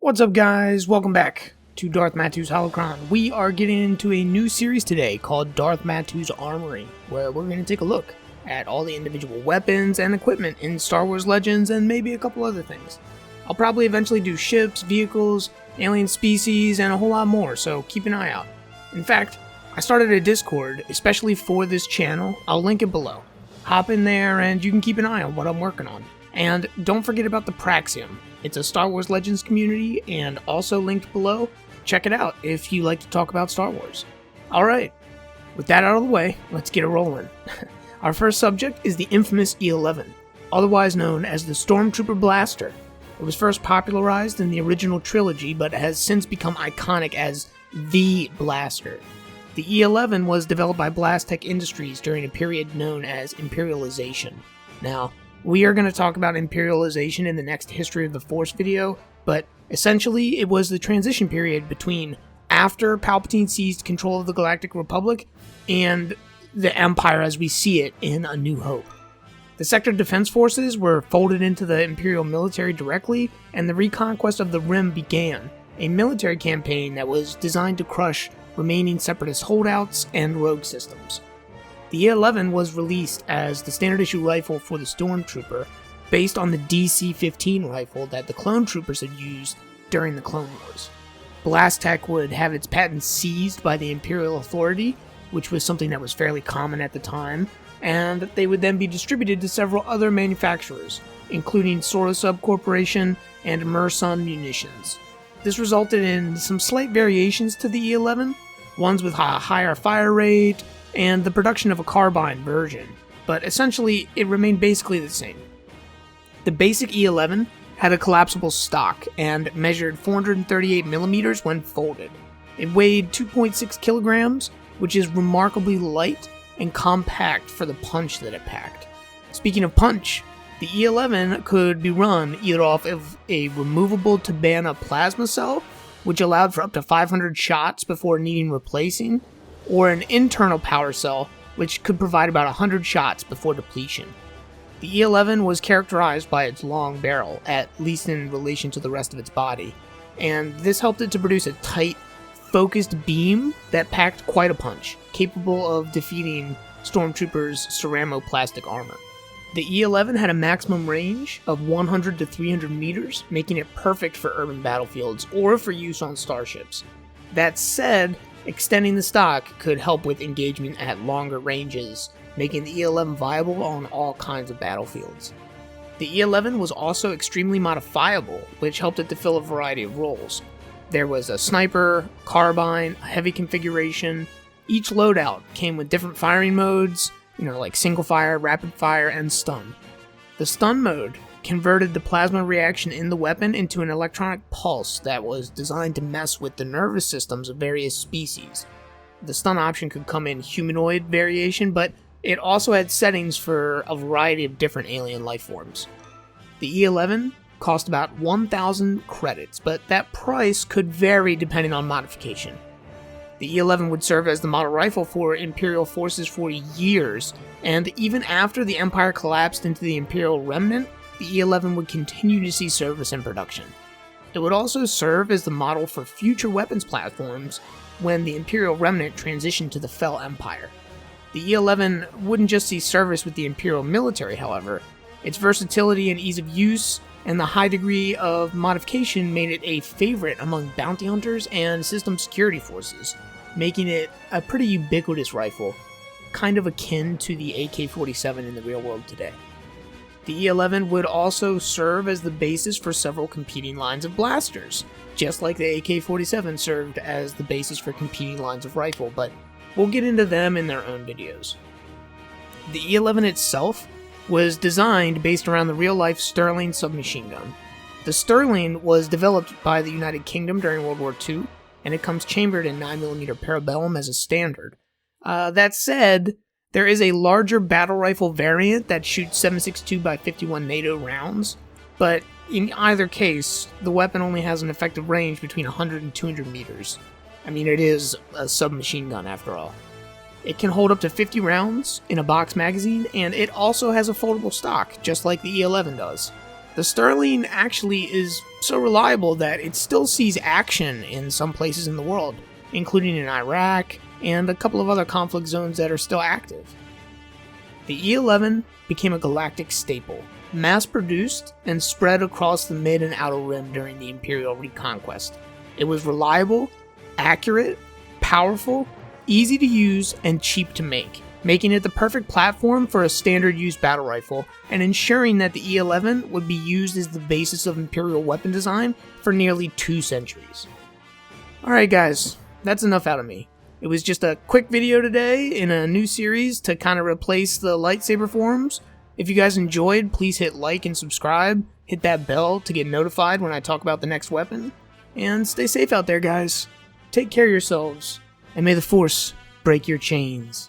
What's up, guys? Welcome back to Darth Matu's Holocron. We are getting into a new series today called Darth Matu's Armory, where we're going to take a look at all the individual weapons and equipment in Star Wars Legends and maybe a couple other things. I'll probably eventually do ships, vehicles, alien species, and a whole lot more, so keep an eye out. In fact, I started a Discord especially for this channel. I'll link it below. Hop in there and you can keep an eye on what I'm working on. And don't forget about the Praxeum. It's a Star Wars Legends community and also linked below. Check it out if you like to talk about Star Wars. Alright, with that out of the way, let's get it rolling. Our first subject is the infamous E-11, otherwise known as the Stormtrooper Blaster. It was first popularized in the original trilogy, but has since become iconic as the Blaster. The E-11 was developed by BlastTech Industries during a period known as Imperialization. Now, we are going to talk about Imperialization in the next History of the Force video, but essentially it was the transition period between after Palpatine seized control of the Galactic Republic and the Empire as we see it in A New Hope. The Sector Defense Forces were folded into the Imperial military directly, and the reconquest of the Rim began, a military campaign that was designed to crush remaining Separatist holdouts and rogue systems. The E-11 was released as the standard issue rifle for the Stormtrooper, based on the DC-15 rifle that the Clone Troopers had used during the Clone Wars. BlastTech would have its patents seized by the Imperial Authority, which was something that was fairly common at the time, and they would then be distributed to several other manufacturers, including Sorosub Corporation and Mersun Munitions. This resulted in some slight variations to the E-11, ones with a higher fire rate, and the production of a carbine version, but essentially it remained basically the same. The basic E-11 had a collapsible stock and measured 438 millimeters when folded. It weighed 2.6 kilograms, which is remarkably light and compact for the punch that it packed. Speaking of punch, the E-11 could be run either off of a removable Tabana plasma cell, which allowed for up to 500 shots before needing replacing, or an internal power cell, which could provide about 100 shots before depletion. The E-11 was characterized by its long barrel, at least in relation to the rest of its body, and this helped it to produce a tight, focused beam that packed quite a punch, capable of defeating Stormtroopers' ceramoplastic armor. The E-11 had a maximum range of 100 to 300 meters, making it perfect for urban battlefields or for use on starships. That said, extending the stock could help with engagement at longer ranges, making the E-11 viable on all kinds of battlefields. The E-11 was also extremely modifiable, which helped it to fill a variety of roles. There was a sniper, carbine, a heavy configuration. Each loadout came with different firing modes, like single fire, rapid fire, and stun. The stun mode converted the plasma reaction in the weapon into an electronic pulse that was designed to mess with the nervous systems of various species. The stun option could come in humanoid variation, but it also had settings for a variety of different alien life forms. The E-11 cost about 1,000 credits, but that price could vary depending on modification. The E-11 would serve as the model rifle for Imperial forces for years, and even after the Empire collapsed into the Imperial Remnant, the E-11 would continue to see service and production. It would also serve as the model for future weapons platforms when the Imperial Remnant transitioned to the Fel Empire. The E-11 wouldn't just see service with the Imperial military, however. Its versatility and ease of use and the high degree of modification made it a favorite among bounty hunters and system security forces, making it a pretty ubiquitous rifle, kind of akin to the AK-47 in the real world today. The E-11 would also serve as the basis for several competing lines of blasters, just like the AK-47 served as the basis for competing lines of rifle, but we'll get into them in their own videos. The E-11 itself was designed based around the real-life Sterling submachine gun. The Sterling was developed by the United Kingdom during World War II, and it comes chambered in 9mm Parabellum as a standard. That said, there is a larger battle rifle variant that shoots 7.62x51 NATO rounds, but in either case, the weapon only has an effective range between 100 and 200 meters. I mean, it is a submachine gun after all. It can hold up to 50 rounds in a box magazine, and it also has a foldable stock, just like the E-11 does. The Sterling actually is so reliable that it still sees action in some places in the world, including in Iraq and a couple of other conflict zones that are still active. The E-11 became a galactic staple, mass-produced and spread across the mid and outer rim during the Imperial reconquest. It was reliable, accurate, powerful, easy to use, and cheap to make, making it the perfect platform for a standard-use battle rifle, and ensuring that the E-11 would be used as the basis of Imperial weapon design for nearly 2 centuries. Alright guys, that's enough out of me. It was just a quick video today in a new series to kind of replace the lightsaber forms. If you guys enjoyed, please hit like and subscribe, hit that bell to get notified when I talk about the next weapon, and stay safe out there guys. Take care of yourselves, and may the Force break your chains.